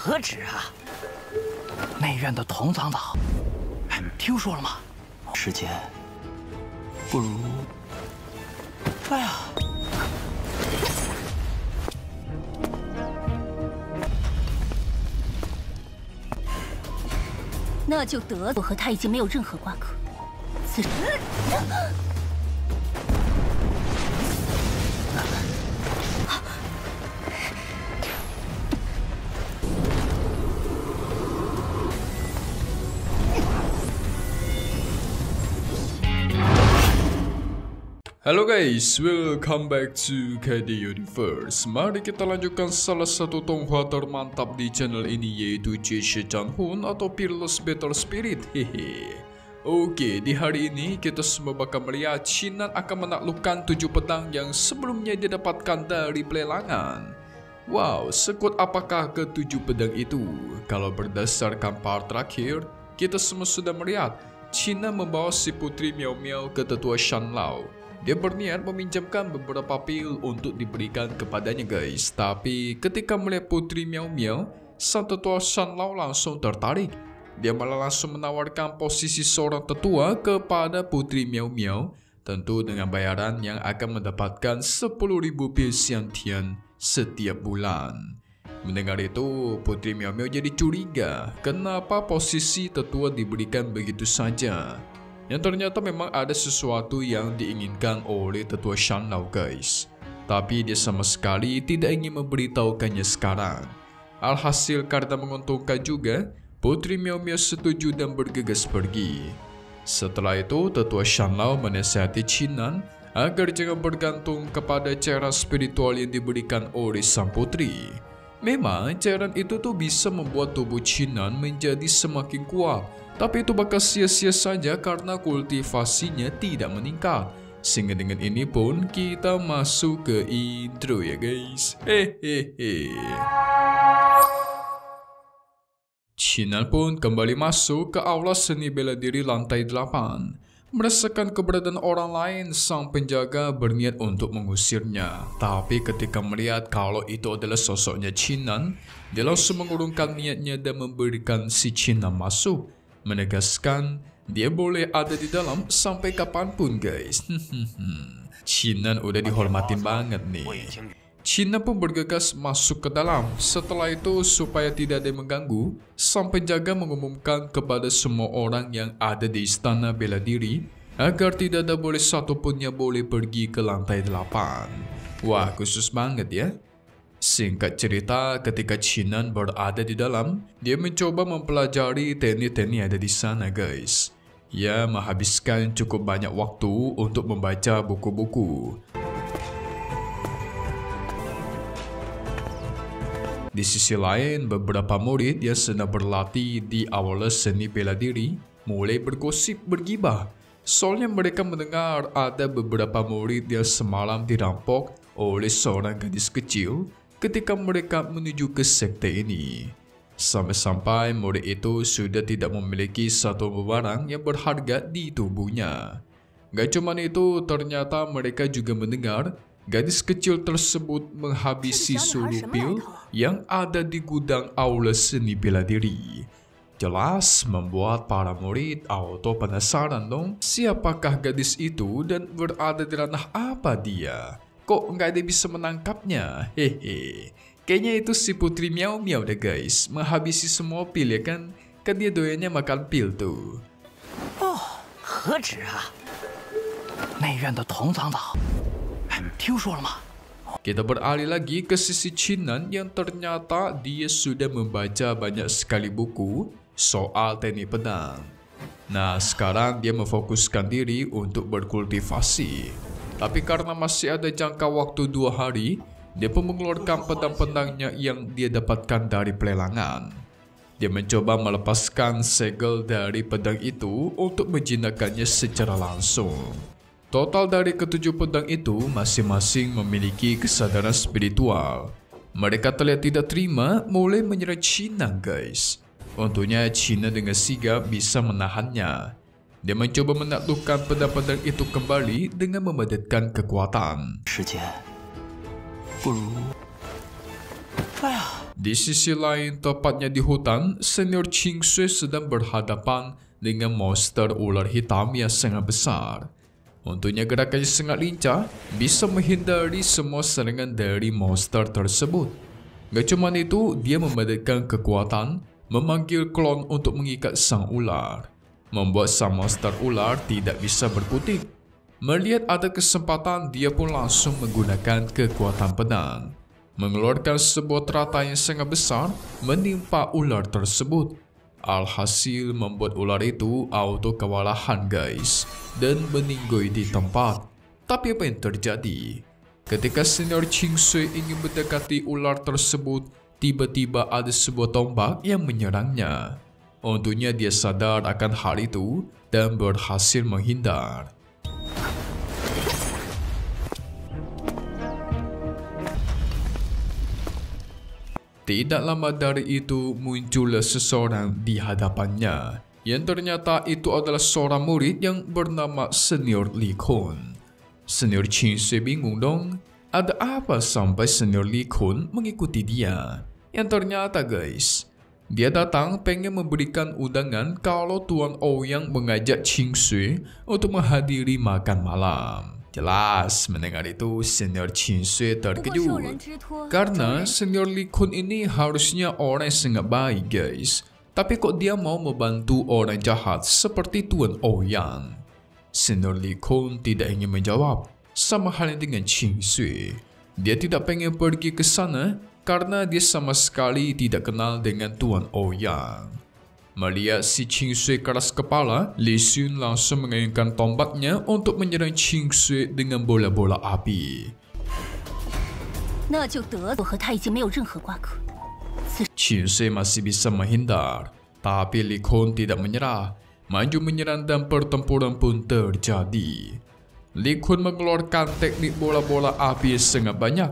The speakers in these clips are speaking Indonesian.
何止啊！内院的同长老，听说了吗？时间不如……哎呀！那就得，我和他已经没有任何瓜葛。此时。 Halo guys, welcome back to KD Universe. Mari kita lanjutkan salah satu tonghua termantap di channel ini, yaitu Jie Changhun atau Peerless Battle Spirit. Hehe. Oke, di hari ini kita semua bakal melihat Qin Nan akan menaklukkan 7 pedang yang sebelumnya didapatkan dari pelelangan. Wow, sekuat apakah ke-7 pedang itu? Kalau berdasarkan part terakhir, kita semua sudah melihat Qin Nan membawa si putri Miao Miao ke tetua Shan Lao. Dia berniat meminjamkan beberapa pil untuk diberikan kepadanya guys. Tapi ketika melihat putri Miao Miao, sang tetua Shan Lao langsung tertarik. Dia malah langsung menawarkan posisi seorang tetua kepada putri Miao Miao. Tentu dengan bayaran yang akan mendapatkan 10.000 pil Xiantian setiap bulan. Mendengar itu, putri Miao Miao jadi curiga. Kenapa posisi tetua diberikan begitu saja? Yang ternyata memang ada sesuatu yang diinginkan oleh tetua Shan Lao guys. Tapi dia sama sekali tidak ingin memberitahukannya sekarang. Alhasil karena menguntungkan juga, putri Miao Miao setuju dan bergegas pergi. Setelah itu tetua Shan Lao menasihati Qin Nan agar jangan bergantung kepada cairan spiritual yang diberikan oleh sang putri. Memang cairan itu tuh bisa membuat tubuh Qin Nan menjadi semakin kuat. Tapi itu bakal sia-sia saja karena kultivasinya tidak meningkat. Sehingga dengan ini pun kita masuk ke intro ya guys. Hehehe. Qin Nan pun kembali masuk ke aula seni bela diri lantai 8. Merasakan keberadaan orang lain, sang penjaga berniat untuk mengusirnya. Tapi ketika melihat kalau itu adalah sosoknya Qin Nan, dia langsung mengurungkan niatnya dan memberikan si Qin Nan masuk. Menegaskan dia boleh ada di dalam sampai kapanpun guys. Qin Nan udah dihormatin banget nih. Qin Nan pun bergegas masuk ke dalam. Setelah itu supaya tidak ada yang mengganggu, sang penjaga mengumumkan kepada semua orang yang ada di istana bela diri agar tidak ada boleh satupun yang boleh pergi ke lantai 8. Wah, khusus banget ya. Singkat cerita, ketika Qin Nan berada di dalam, dia mencoba mempelajari teknik-teknik ada di sana guys. Ia menghabiskan cukup banyak waktu untuk membaca buku-buku. Di sisi lain, beberapa murid yang sedang berlatih di aula seni bela diri mulai bergosip bergibah. Soalnya mereka mendengar ada beberapa murid yang semalam dirampok oleh seorang gadis kecil ketika mereka menuju ke sekte ini. Sampai-sampai murid itu sudah tidak memiliki satu barang yang berharga di tubuhnya. Gak cuma itu, ternyata mereka juga mendengar gadis kecil tersebut menghabisi seluruh pil yang ada di gudang aula seni bela diri. Jelas membuat para murid auto penasaran dong, siapakah gadis itu dan berada di ranah apa dia? Kok nggak ada yang bisa menangkapnya? Hehe. Kayaknya itu si putri Miao Miao deh guys. Menghabisi semua pil ya kan? Kan dia doyannya makan pil tuh. Oh, 何止啊！内院的同长老，听说了吗？ Kita beralih lagi ke sisi Qin Nan yang ternyata dia sudah membaca banyak sekali buku soal teknik pedang. Nah, sekarang dia memfokuskan diri untuk berkultivasi. Tapi karena masih ada jangka waktu 2 hari, dia pun mengeluarkan pedang-pedangnya yang dia dapatkan dari pelelangan. Dia mencoba melepaskan segel dari pedang itu untuk menjinakkannya secara langsung. Total dari ke-7 pedang itu masing-masing memiliki kesadaran spiritual. Mereka terlihat tidak terima mulai menyerang Qin Nan guys. Untungnya Qin Nan dengan sigap bisa menahannya. Dia mencoba menaklukkan pedang-pedang itu kembali dengan memadatkan kekuatan. Di sisi lain, tepatnya di hutan, senior Ching Sui sedang berhadapan dengan monster ular hitam yang sangat besar. Untungnya gerakannya sangat lincah, bisa menghindari semua serangan dari monster tersebut. Gak cuma itu, dia memadatkan kekuatan, memanggil klon untuk mengikat sang ular, membuat sang monster ular tidak bisa berkutik. Melihat ada kesempatan, dia pun langsung menggunakan kekuatan pedang, mengeluarkan sebuah teratai yang sangat besar menimpa ular tersebut. Alhasil membuat ular itu auto kewalahan guys, dan meninggoy di tempat. Tapi apa yang terjadi? Ketika senior Ching Sui ingin mendekati ular tersebut, tiba-tiba ada sebuah tombak yang menyerangnya. Untungnya dia sadar akan hal itu dan berhasil menghindar. Tidak lama dari itu muncullah seseorang di hadapannya, yang ternyata itu adalah seorang murid yang bernama Senior Li Kun. Senior Ching Sui bingung dong, ada apa sampai Senior Li Kun mengikuti dia? Yang ternyata guys, dia datang pengen memberikan undangan kalau Tuan Ouyang mengajak Ching Sui untuk menghadiri makan malam. Jelas, mendengar itu Senior Ching Sui terkejut, karena Senior Li Kun ini harusnya orang yang sangat baik guys. Tapi kok dia mau membantu orang jahat seperti Tuan Ouyang? Senior Li Kun tidak ingin menjawab, sama halnya dengan Ching Sui. Dia tidak pengen pergi ke sana karena dia sama sekali tidak kenal dengan Tuan Ouyang. Melihat si Ching Sui keras kepala, Li Xun langsung mengayunkan tombaknya untuk menyerang Ching Sui dengan bola-bola api. Ching Sui masih bisa menghindar, tapi Li Kun tidak menyerah, maju menyerang dan pertempuran pun terjadi. Li Kun mengeluarkan teknik bola-bola api sangat banyak.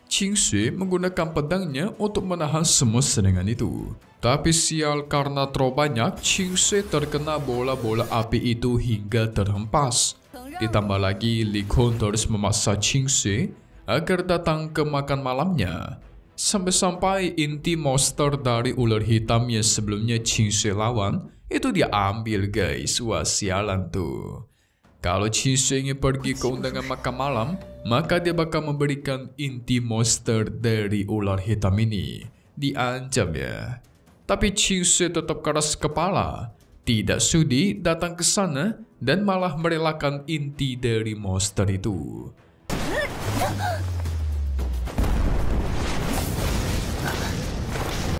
Ching Sui menggunakan pedangnya untuk menahan semua serangan itu. Tapi sial, karena terlalu banyak, Ching Sui terkena bola-bola api itu hingga terhempas. Ditambah lagi, Li Kun terus memaksa Ching Sui agar datang ke makan malamnya. Sampai-sampai inti monster dari ular hitam yang sebelumnya Ching Sui lawan, itu dia ambil guys. Wah, sialan tuh. Kalau Ching Sui ingin pergi ke undangan makan malam, maka dia bakal memberikan inti monster dari ular hitam ini. Diancam ya. Tapi Ching Sui tetap keras kepala, tidak sudi datang ke sana dan malah merelakan inti dari monster itu.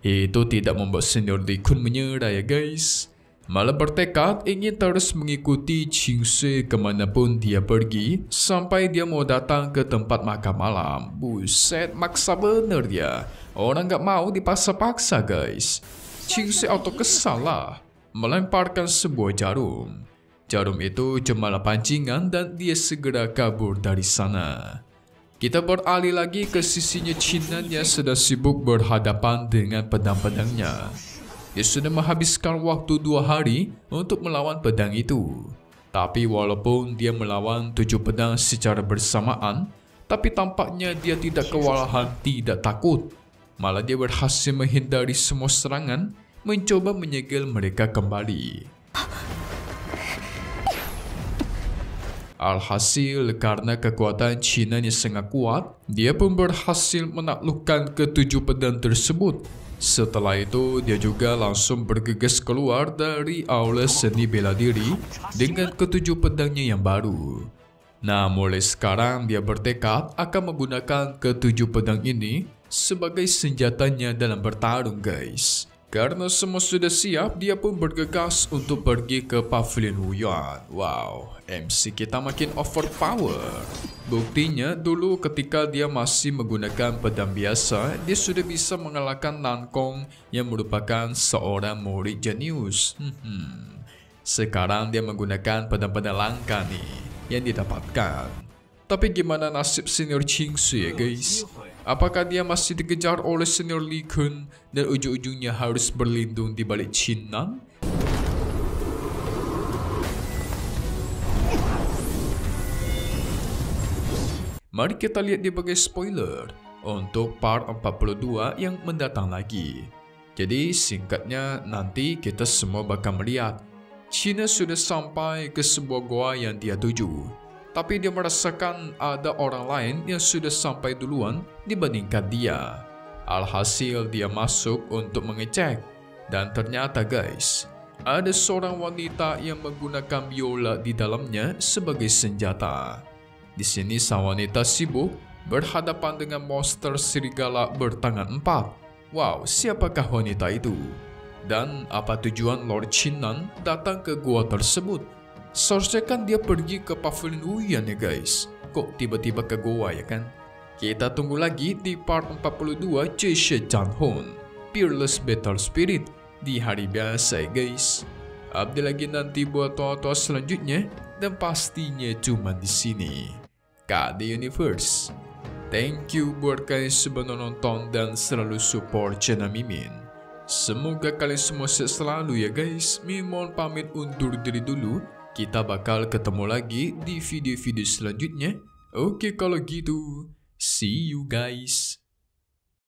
Itu tidak membuat Senior Li Kun menyerah ya guys. Malah bertekad ingin terus mengikuti Ching Sui kemanapun dia pergi, sampai dia mau datang ke tempat makan malam. Buset, maksa bener dia. Orang gak mau dipaksa-paksa guys. Ching Sui auto kesal lah, melemparkan sebuah jarum. Jarum itu cuma pancingan dan dia segera kabur dari sana. Kita beralih lagi ke sisinya Chinan yang sedang sibuk berhadapan dengan pedang-pedangnya. Dia sudah menghabiskan waktu 2 hari untuk melawan pedang itu. Tapi walaupun dia melawan 7 pedang secara bersamaan, tapi tampaknya dia tidak kewalahan, tidak takut. Malah dia berhasil menghindari semua serangan, mencoba menyegel mereka kembali. Alhasil, karena kekuatan Chinan yang sangat kuat, dia pun berhasil menaklukkan ke-7 pedang tersebut. Setelah itu, dia juga langsung bergegas keluar dari aula seni bela diri dengan ke-7 pedangnya yang baru. Nah, mulai sekarang dia bertekad akan menggunakan ke-7 pedang ini sebagai senjatanya dalam bertarung guys. Karena semua sudah siap, dia pun bergegas untuk pergi ke Pavilion Wuyuan. Wow, MC kita makin overpower. Buktinya dulu ketika dia masih menggunakan pedang biasa, dia sudah bisa mengalahkan Nan Kong yang merupakan seorang murid jenius. Sekarang dia menggunakan pedang-pedang langka nih yang didapatkan. Tapi gimana nasib Senior Ching Sui ya guys? Apakah dia masih dikejar oleh Senior Li Kun dan ujung-ujungnya harus berlindung di balik Chinan? Mari kita lihat di bagian spoiler. untuk part 42 yang mendatang lagi. Jadi singkatnya nanti kita semua bakal melihat China sudah sampai ke sebuah goa yang dia tuju. Tapi dia merasakan ada orang lain yang sudah sampai duluan dibandingkan dia. Alhasil dia masuk untuk mengecek. Dan ternyata guys, ada seorang wanita yang menggunakan biola di dalamnya sebagai senjata. Di sini sang wanita sibuk berhadapan dengan monster serigala bertangan 4. Wow, siapakah wanita itu? Dan apa tujuan Lord Qingnan datang ke gua tersebut? Seharusnya kan dia pergi ke Pavilion Wuyan ya guys. Kok tiba-tiba ke goa ya kan? Kita tunggu lagi di part 42 Jishe Janhun, Peerless Battle Spirit di hari biasa ya guys. Update lagi nanti buat tonton selanjutnya dan pastinya cuma di sini. KD Universe. Thank you buat kalian sudah nonton dan selalu support channel Mimin. Semoga kalian semua sehat selalu ya guys. Mimin mohon pamit undur diri dulu. Kita bakal ketemu lagi di video-video selanjutnya. Oke kalau gitu, see you guys.